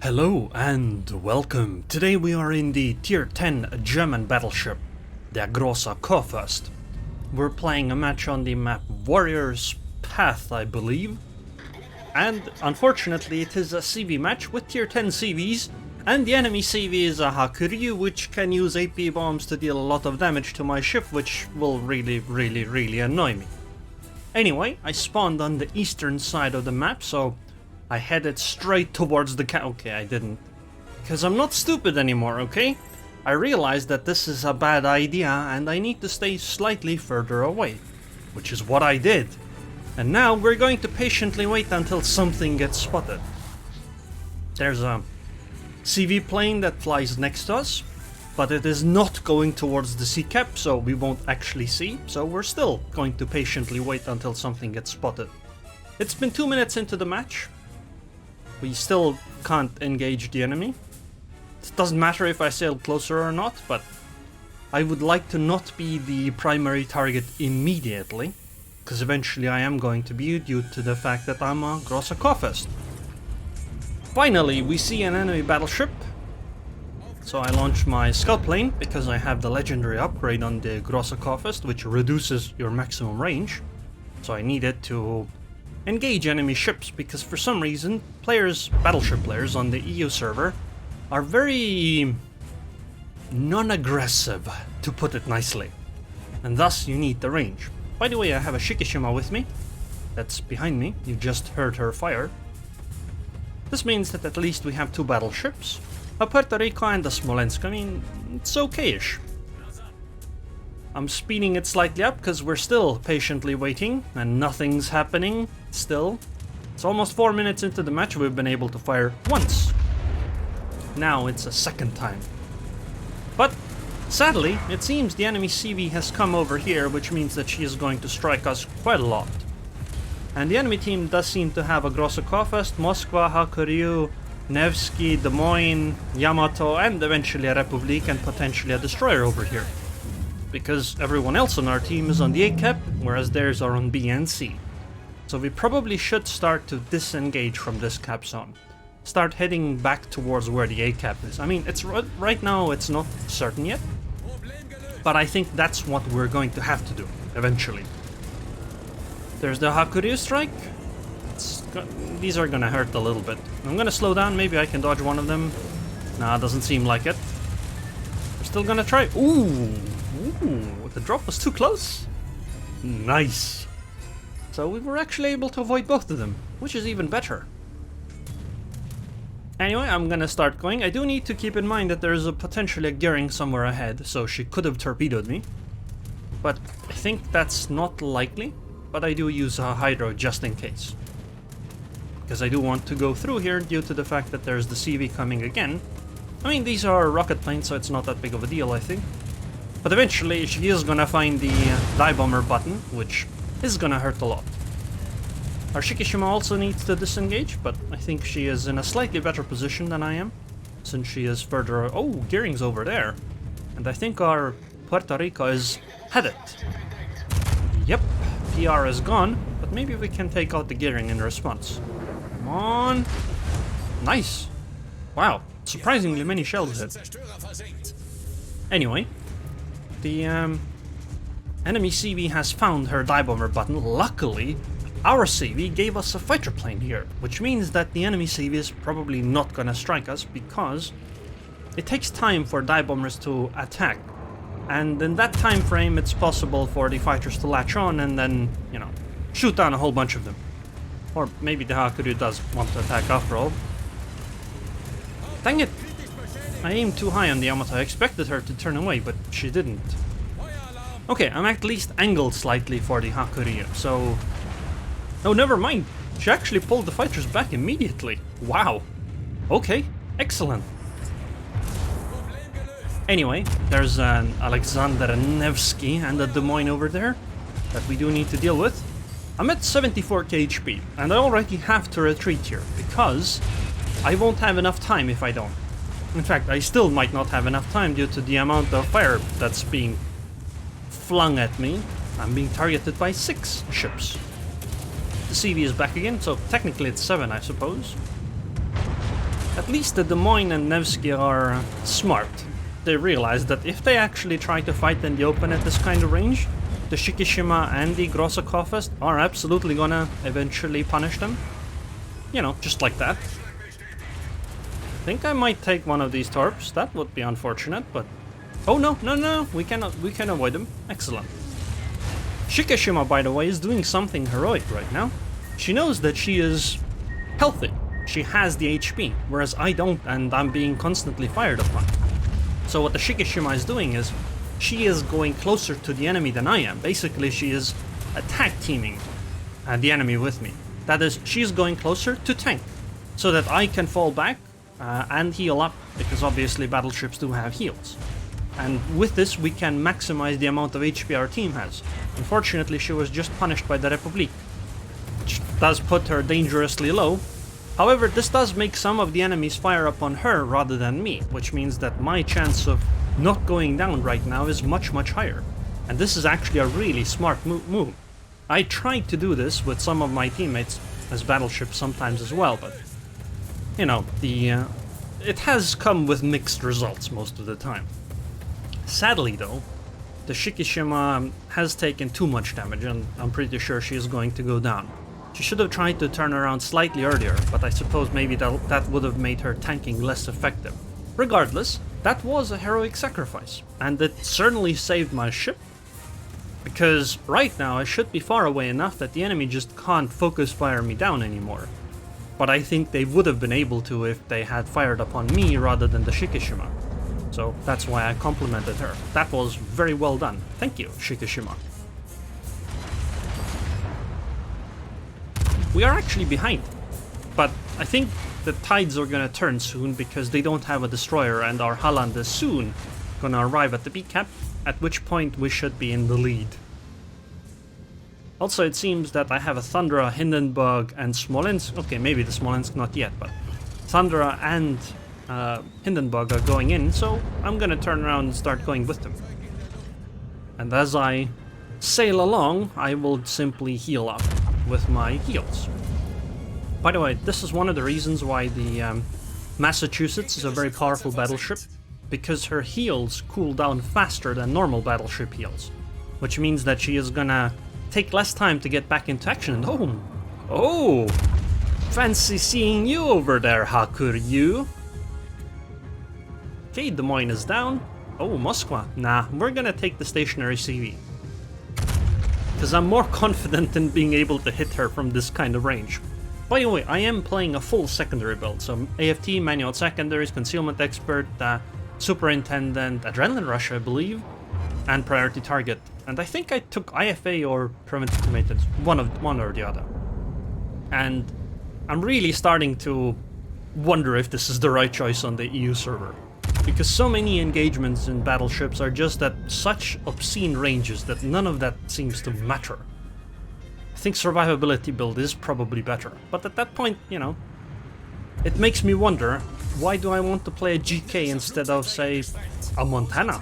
Hello and welcome. Today we are in the tier 10 German battleship, the Grosser Kurfürst. We're playing a match on the map Warrior's Path, I believe. And unfortunately it is a CV match with tier 10 CVs, and the enemy CV is a Hakuryu, which can use AP bombs to deal a lot of damage to my ship, which will really annoy me. Anyway, I spawned on the eastern side of the map, so I headed straight towards the okay, I didn't. Because I'm not stupid anymore, okay? I realized that this is a bad idea and I need to stay slightly further away. Which is what I did. And now we're going to patiently wait until something gets spotted. There's a CV plane that flies next to us, but it is not going towards the sea cap, so we won't actually see. So we're still going to patiently wait until something gets spotted. It's been 2 minutes into the match. We still can't engage the enemy. It doesn't matter if I sail closer or not, but I would like to not be the primary target immediately, because eventually I am going to be due to the fact that I'm a Grosser Kurfürst. Finally, we see an enemy battleship, so I launch my scout plane because I have the legendary upgrade on the Grosser Kurfürst, which reduces your maximum range, so I needed to engage enemy ships because for some reason battleship players on the EU server are very non-aggressive, to put it nicely, and thus you need the range. By the way, I have a Shikishima with me that's behind me. You just heard her fire. This means that at least we have 2 battleships, a Puerto Rico and a Smolensk. I mean, it's okay-ish. I'm speeding it slightly up because we're still patiently waiting and nothing's happening still. It's almost 4 minutes into the match. We've been able to fire once. Now it's a second time. But sadly, it seems the enemy CV has come over here, which means that she is going to strike us quite a lot. And the enemy team does seem to have a Grosser Kurfürst, Moskva, Hakuryu, Nevsky, Des Moines, Yamato, and eventually a Republik and potentially a destroyer over here. Because everyone else on our team is on the A cap, whereas theirs are on B and C. So we probably should start to disengage from this cap zone. Start heading back towards where the A cap is. I mean, it's right now it's not certain yet, but I think that's what we're going to have to do eventually. There's the Hakuryu strike. These are gonna hurt a little bit. I'm gonna slow down, maybe I can dodge one of them. Nah, doesn't seem like it. We're still gonna try. Ooh, the drop was too close. Nice. So we were actually able to avoid both of them, which is even better. Anyway, I'm gonna start going. I do need to keep in mind that there is potentially a gearing somewhere ahead, so she could have torpedoed me. But I think that's not likely, but I do use a hydro just in case. Because I do want to go through here due to the fact that there's the CV coming again. I mean, these are rocket planes, so it's not that big of a deal, I think. But eventually she is gonna find the dive bomber button, which is gonna hurt a lot. Our Shikishima also needs to disengage, but I think she is in a slightly better position than I am, since she is further. Oh, gearing's over there. And I think our Puerto Rico is headed. Yep, PR is gone, but maybe we can take out the gearing in response. Come on. Nice. Wow, surprisingly many shells hit. Anyway, the enemy CV has found her dive bomber button. Luckily, our CV gave us a fighter plane here, which means that the enemy CV is probably not gonna strike us because it takes time for dive bombers to attack. And in that time frame, it's possible for the fighters to latch on and then, you know, shoot down a whole bunch of them. Or maybe the Hakuryu does want to attack after all. Dang it! I aimed too high on the Yamato. I expected her to turn away, but she didn't. Okay, I'm at least angled slightly for the Hakuryu, so... Oh, never mind. She actually pulled the fighters back immediately. Wow. Okay, excellent. Anyway, there's an Alexander Nevsky and a Des Moines over there that we do need to deal with. I'm at 74 HP, and I already have to retreat here, because I won't have enough time if I don't. In fact, I still might not have enough time due to the amount of fire that's being flung at me. I'm being targeted by 6 ships. The CV is back again, so technically it's 7, I suppose. At least the Des Moines and Nevsky are smart. They realize that if they actually try to fight in the open at this kind of range, the Shikishima and the Grosser Kurfürst are absolutely gonna eventually punish them. You know, just like that. I think I might take one of these torps. That would be unfortunate, but... Oh no, no, no, we can avoid them. Excellent. Shikishima, by the way, is doing something heroic right now. She knows that she is healthy. She has the HP, whereas I don't, and I'm being constantly fired upon. So what the Shikishima is doing is, she is going closer to the enemy than I am. Basically, she is attack teaming the enemy with me. That is, she's going closer to tank, so that I can fall back and heal up, because obviously battleships do have heals. And with this, we can maximize the amount of HP our team has. Unfortunately, she was just punished by the Republic, which does put her dangerously low. However, this does make some of the enemies fire upon her rather than me, which means that my chance of not going down right now is much, much higher. And this is actually a really smart move. I tried to do this with some of my teammates as battleships sometimes as well, but, you know, it has come with mixed results most of the time. Sadly though, the Shikishima has taken too much damage, and I'm pretty sure she is going to go down. She should have tried to turn around slightly earlier, but I suppose maybe that would have made her tanking less effective. Regardless, that was a heroic sacrifice, and it certainly saved my ship, because right now I should be far away enough that the enemy just can't focus fire me down anymore. But I think they would have been able to if they had fired upon me rather than the Shikishima. So that's why I complimented her. That was very well done. Thank you, Shikishima. We are actually behind, but I think the tides are gonna turn soon because they don't have a destroyer, and our Halland is soon gonna arrive at the B cap, at which point we should be in the lead. Also, it seems that I have a Thundra, Hindenburg, and Smolensk. Okay, maybe the Smolensk not yet, but Thundra and Hindenburg are going in, so I'm gonna turn around and start going with them. And as I sail along, I will simply heal up with my heals. By the way, this is one of the reasons why the Massachusetts is a very powerful battleship, because her heals cool down faster than normal battleship heals, which means that she is gonna take less time to get back into action. And oh, fancy seeing you over there, Hakuryu. Okay, Des Moines is down. Oh, Moskva. Nah, we're gonna take the stationary CV, because I'm more confident in being able to hit her from this kind of range. By the way, I am playing a full secondary build, so AFT, manual secondaries, concealment expert, superintendent, adrenaline rush, I believe, and priority target. And I think I took IFA or preventive maintenance, one or the other. And I'm really starting to wonder if this is the right choice on the EU server, because so many engagements in battleships are just at such obscene ranges that none of that seems to matter. I think survivability build is probably better, but at that point, you know, it makes me wonder, why do I want to play a GK instead of, say, a Montana?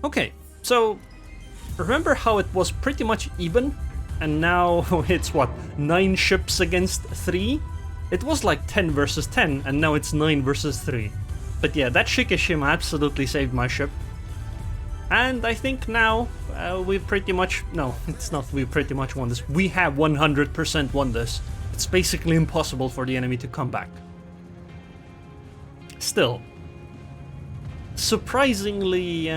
Okay, so remember how it was pretty much even, and now it's what, 9 ships against 3? It was like 10 versus 10, and now it's 9 versus 3. But yeah, that Shikishima absolutely saved my ship. And I think now we've pretty much... No, it's not we pretty much won this. We have 100% won this. It's basically impossible for the enemy to come back. Still, surprisingly,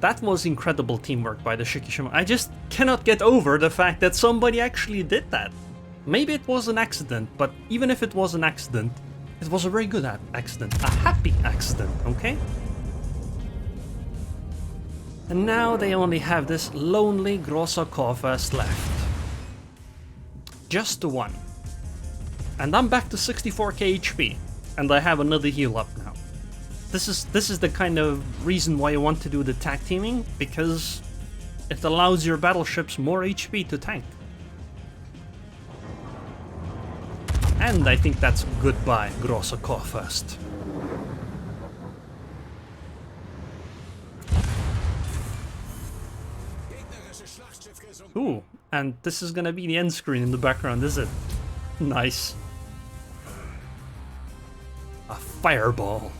that was incredible teamwork by the Shikishima. I just cannot get over the fact that somebody actually did that. Maybe it was an accident, but even if it was an accident, it was a very good accident. A happy accident, okay? And now they only have this lonely Grosser Kurfürst left. Just the one. And I'm back to 64k HP, and I have another heal up now. This is the kind of reason why you want to do the tag teaming, because it allows your battleships more HP to tank. And I think that's goodbye, Grosser Kurfürst. Ooh, and this is gonna be the end screen in the background, is it? Nice. Fireball.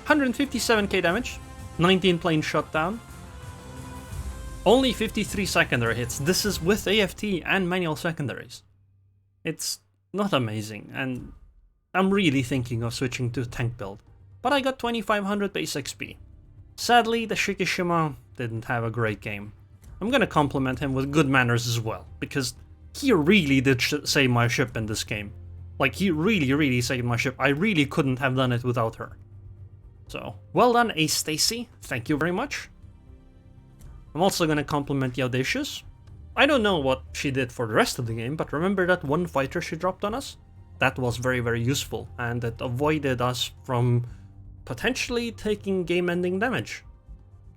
157k damage, 19 planes shot down. Only 53 secondary hits. This is with AFT and manual secondaries. It's not amazing, and I'm really thinking of switching to tank build. But I got 2500 base XP. Sadly, the Shikishima didn't have a great game. I'm gonna compliment him with good manners as well, because he really did save my ship in this game. Like, he really saved my ship. I really couldn't have done it without her. So, well done, Acestacy. Thank you very much. I'm also gonna compliment the Audacious. I don't know what she did for the rest of the game, but remember that one fighter she dropped on us? That was very useful, and it avoided us from potentially taking game-ending damage.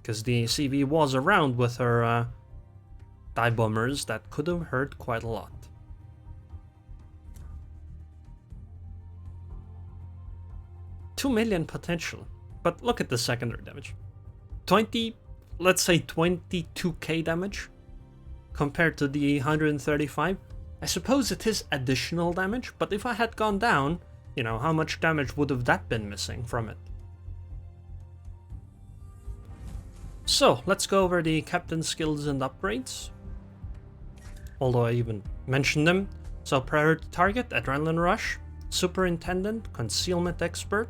Because the CV was around with her dive bombers that could have hurt quite a lot. $2 million potential, but look at the secondary damage. Let's say 22k damage compared to the 135. I suppose it is additional damage, but if I had gone down, you know, how much damage would have that been missing from it? So, let's go over the captain skills and upgrades. Although I even mentioned them. So, priority target, adrenaline rush, superintendent, concealment expert,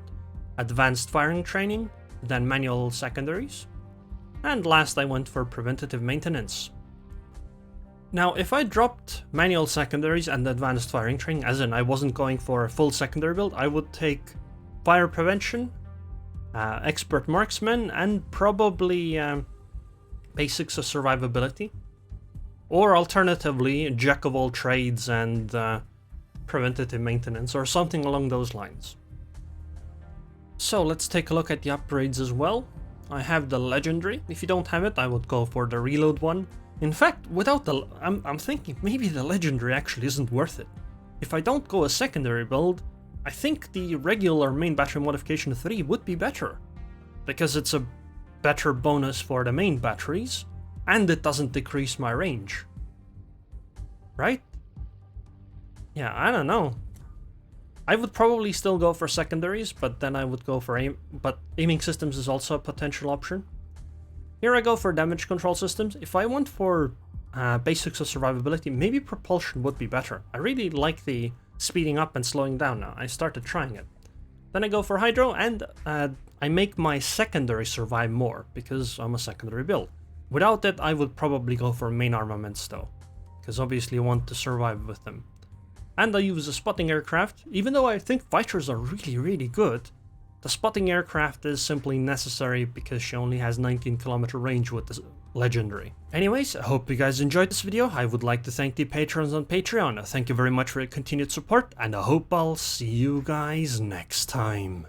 advanced firing training, then manual secondaries. And last I went for preventative maintenance. Now, if I dropped manual secondaries and advanced firing training, as in I wasn't going for a full secondary build, I would take fire prevention, expert marksman, and probably basics of survivability. Or alternatively, jack of all trades and preventative maintenance, or something along those lines. So let's take a look at the upgrades as well. I have the legendary. If you don't have it, I would go for the reload one. In fact, without the... I'm thinking maybe the legendary actually isn't worth it. If I don't go a secondary build, I think the regular main battery modification 3 would be better. Because it's a better bonus for the main batteries, and it doesn't decrease my range. Right? Yeah, I don't know. I would probably still go for secondaries, but then I would go for aiming systems is also a potential option. Here I go for damage control systems. If I went for basics of survivability, maybe propulsion would be better. I really like the speeding up and slowing down now. I started trying it. Then I go for hydro, and I make my secondary survive more, because I'm a secondary build. Without it, I would probably go for main armaments though, because obviously you want to survive with them. And I use a spotting aircraft. Even though I think fighters are really good, the spotting aircraft is simply necessary because she only has 19-kilometer range with the legendary. Anyways, I hope you guys enjoyed this video. I would like to thank the patrons on Patreon. Thank you very much for your continued support, and I hope I'll see you guys next time.